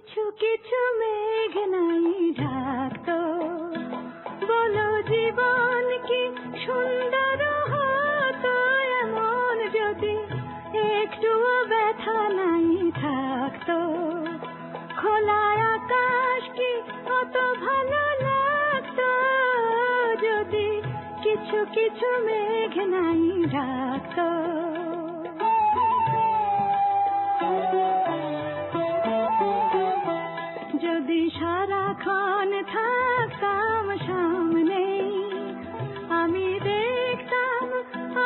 কিছু কিছু মেঘ নাই ঢাকতো, বলো জীবন কি সুন্দর হতো এমন যদি একটুও ব্যথা নাই থাকতো। খোলা আকাশ কি কত ভালো লাগতো যদি কিছু কিছু মেঘ নাই ঢাকতো। যদি সারাক্ষণ থাকতাম সামনে আমি দেখতাম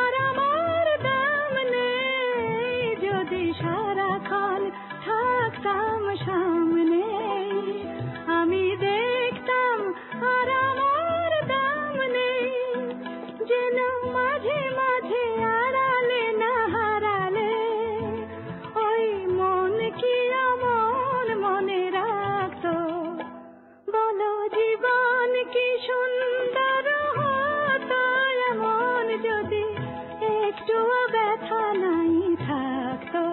আর আমার দাম নেই। যদি সারাক্ষণ থাকতাম সামনে আমি দেখতাম আর আমার দাম নেই। যেন মাঝে মাঝে আড়ালে না হারালে ওই মন কি এমন মনে রাখতো। বলো জীবন কি সুন্দর হতো এমন যদি একটুও ব্যথা নাই থাকতো।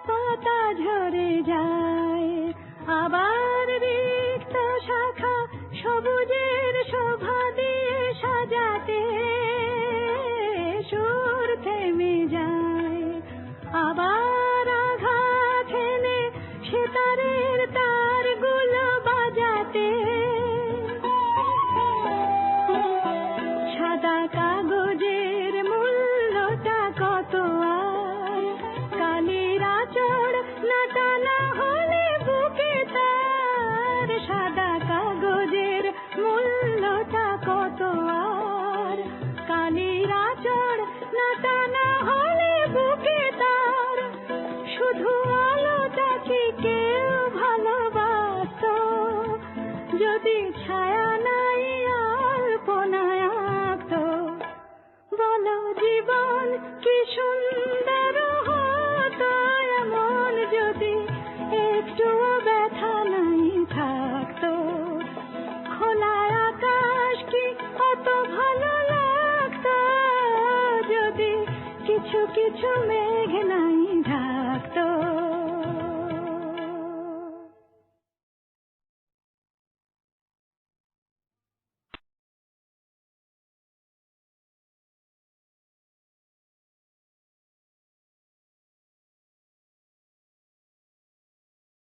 পাতা ঝরে যায় আবার রিক্ত শাখা সবুজের শোভা দিয়ে সাজাতে সুর থেমে যায় আবার আঘাত হেনে সেতারের তারগুলো বাজাতে। সাদা কাগজের মূল্যটা কত আর কালির আঁচড় না টানা হলে বুকে তার। সাদা কাগজের মূল্যটা কত আর কালির আঁচড় না টানা হলে বুকে তার। শুধু আলোটা কি কেউ ভালোবাসতো যদি ছায়া নাই আলপনায় আঁকতো। বলো জীবন কি সুন্দর হতো এমন যদি একটুও ব্যথা নাই থাকতো। খোলা আকাশ কি কত ভালো লাগতো যদি কিছু কিছু মেঘ নাই